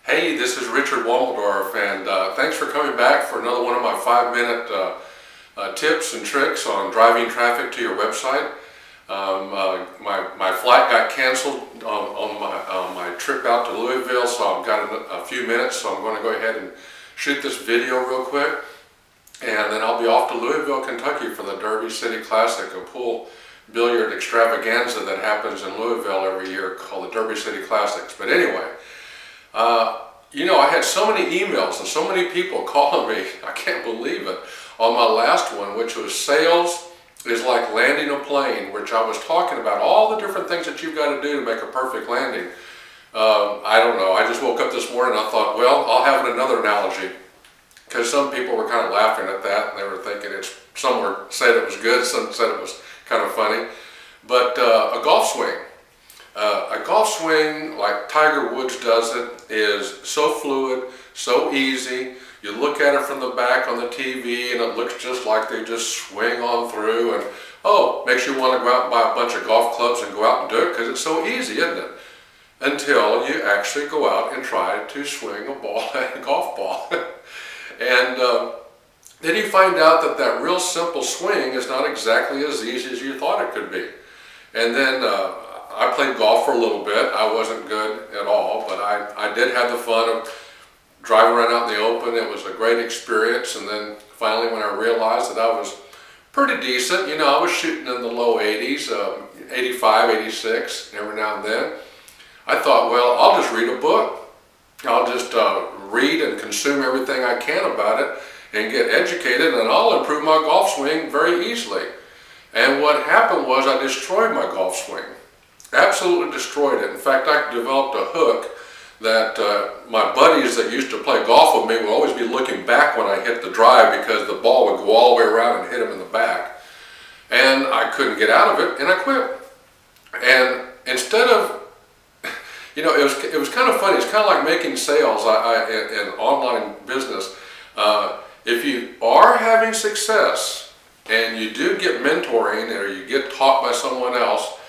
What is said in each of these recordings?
Hey, this is Richard Womeldorf, and thanks for coming back for another one of my 5-minute tips and tricks on driving traffic to your website. My flight got canceled on my trip out to Louisville, so I've got a few minutes, so I'm going to go ahead and shoot this video real quick, and then I'll be off to Louisville, Kentucky for the Derby City Classic, a pool billiard extravaganza that happens in Louisville every year called the Derby City Classics. But anyway, you know, I had so many emails and so many people calling me, I can't believe it, on my last one, which was sales is like landing a plane, which I was talking about all the different things that you've got to do to make a perfect landing. I don't know, I just woke up this morning and I thought, well, I'll have another analogy, because some people were kind of laughing at that and they were thinking some said it was good, some said it was kind of funny. But a golf swing. A golf swing, like Tiger Woods does it, is so fluid, so easy. You look at it from the back on the TV and it looks just like they just swing on through, and oh, makes you want to go out and buy a bunch of golf clubs and go out and do it because it's so easy, isn't it? Until you actually go out and try to swing a ball, a golf ball. And then you find out that that real simple swing is not exactly as easy as you thought it could be. And then I played golf for a little bit. I wasn't good at all, but I did have the fun of driving around out in the open. It was a great experience. And then finally, when I realized that I was pretty decent, you know, I was shooting in the low 80s, 85, 86 every now and then. I thought, well, I'll just read a book. I'll just read and consume everything I can about it and get educated, and I'll improve my golf swing very easily. And what happened was I destroyed my golf swing. Absolutely destroyed it. In fact, I developed a hook that my buddies that used to play golf with me would always be looking back when I hit the drive, because the ball would go all the way around and hit them in the back. And I couldn't get out of it, and I quit. And instead of, you know, it was kind of funny. It's kind of like making sales in online business. If you are having success and you do get mentoring or you get taught by someone else,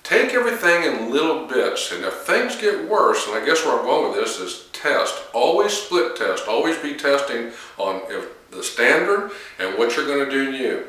take everything in little bits, and if things get worse, and I guess where I'm going with this is test. Always split test. Always be testing on the standard and what you're going to do new.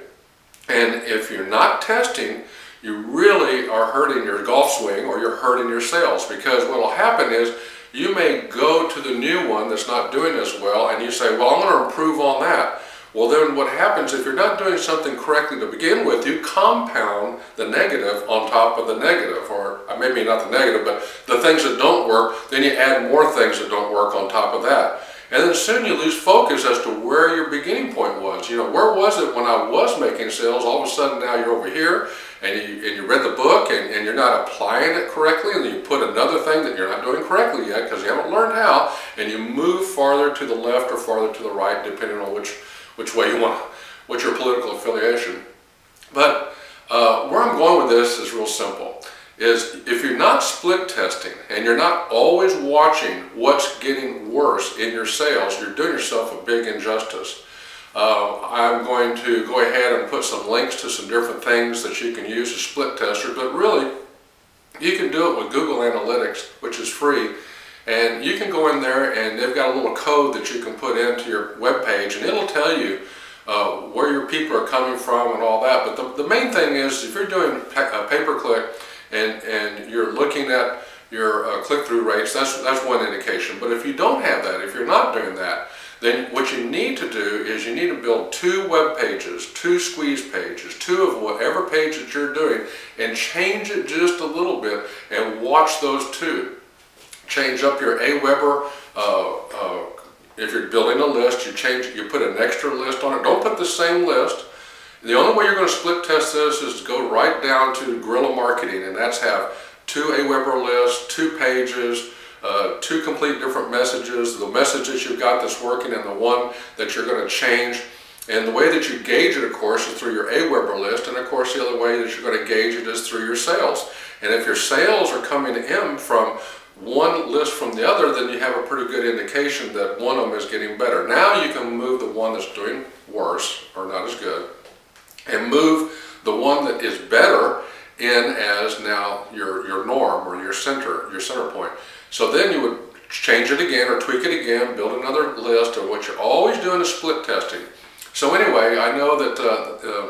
And if you're not testing, you really are hurting your golf swing, or you're hurting your sales, because what will happen is you may go to the new one that's not doing as well, and you say, well, I'm going to improve on that. Well, then what happens, if you're not doing something correctly to begin with, you compound the negative on top of the negative, or maybe not the negative, but the things that don't work, then you add more things that don't work on top of that. And then soon you lose focus as to where your beginning point was. You know, where was it when I was making sales? All of a sudden now you're over here, and you read the book, and you're not applying it correctly, and then you put another thing that you're not doing correctly yet because you haven't learned how, and you move farther to the left or farther to the right, depending on which way you want, what's your political affiliation. But where I'm going with this is real simple. Is if you're not split testing and you're not always watching what's getting worse in your sales, you're doing yourself a big injustice. I'm going to go ahead and put some links to some different things that you can use as split testers, but really you can do it with Google Analytics, which is free. And you can go in there and they've got a little code that you can put into your web page, and it'll tell you where your people are coming from and all that. But the main thing is, if you're doing pay-per-click and you're looking at your click-through rates, that's one indication. But if you don't have that, if you're not doing that, then what you need to do is you need to build 2 web pages, 2 squeeze pages, 2 of whatever page that you're doing, and change it just a little bit and watch those 2. Change up your Aweber. If you're building a list, you put an extra list on it. Don't put the same list. The only way you're going to split test this is to go right down to guerrilla marketing, and that's have 2 Aweber lists, 2 pages, 2 complete different messages, the message that you've got that's working and the one that you're going to change. And the way that you gauge it, of course, is through your Aweber list, and of course the other way that you're going to gauge it is through your sales. And if your sales are coming in from one list from the other, then you have a pretty good indication that one of them is getting better. Now you can move the one that's doing worse or not as good and move the one that is better in as now your norm or your center point. So then you would change it again or tweak it again, build another list, or what you're always doing is split testing. So anyway, I know that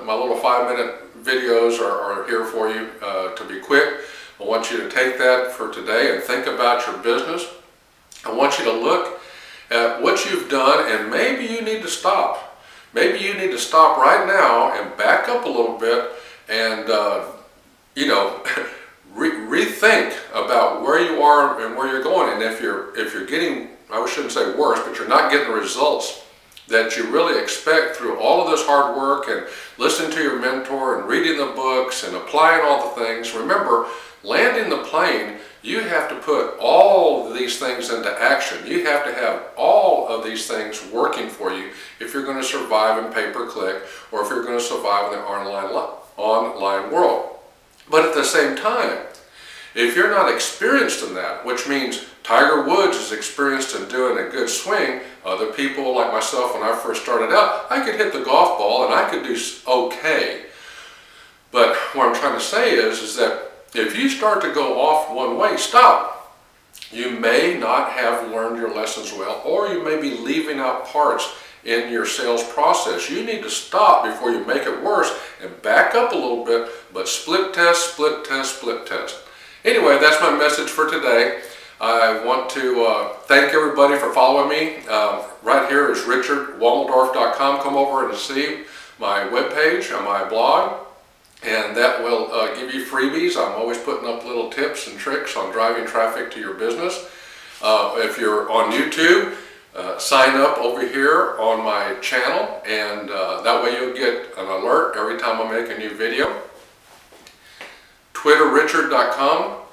my little 5-minute videos are here for you to be quick. I want you to take that for today and think about your business. I want you to look at what you've done, and maybe you need to stop. Maybe you need to stop right now and back up a little bit and, you know, rethink about where you are and where you're going. And if you're getting, I shouldn't say worse, but you're not getting the results that you really expect through all of this hard work and listening to your mentor and reading the books and applying all the things. Remember, landing the plane, you have to put all of these things into action. You have to have all of these things working for you if you're going to survive in pay-per-click or if you're going to survive in the online world. But at the same time, if you're not experienced in that, which means Tiger Woods is experienced in doing a good swing, other people like myself when I first started out, I could hit the golf ball and I could do okay. But what I'm trying to say is that if you start to go off one way, stop. You may not have learned your lessons well, or you may be leaving out parts in your sales process. You need to stop before you make it worse and back up a little bit, but split test, split test, split test. Anyway, that's my message for today. I want to thank everybody for following me. Right here is richardwomeldorf.com. Come over and see my webpage on my blog, and that will give you freebies. I'm always putting up little tips and tricks on driving traffic to your business. If you're on YouTube, sign up over here on my channel, and that way you'll get an alert every time I make a new video. twitterrichard.com.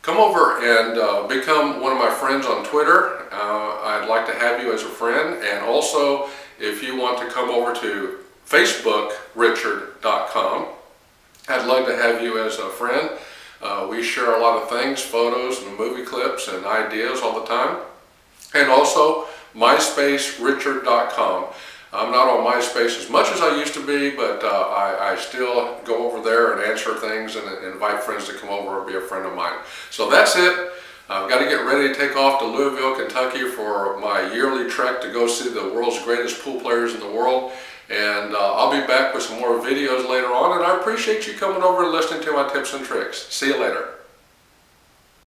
Come over and become one of my friends on Twitter. I'd like to have you as a friend. And also, if you want to come over to facebookrichard.com, I'd love to have you as a friend. We share a lot of things, photos and movie clips and ideas all the time. And also, myspace.richard.com. I'm not on MySpace as much as I used to be, but I still go over there and answer things and invite friends to come over and be a friend of mine. So that's it. I've got to get ready to take off to Louisville, Kentucky for my yearly trek to go see the world's greatest pool players in the world. And I'll be back with some more videos later on, and I appreciate you coming over and listening to my tips and tricks. See you later.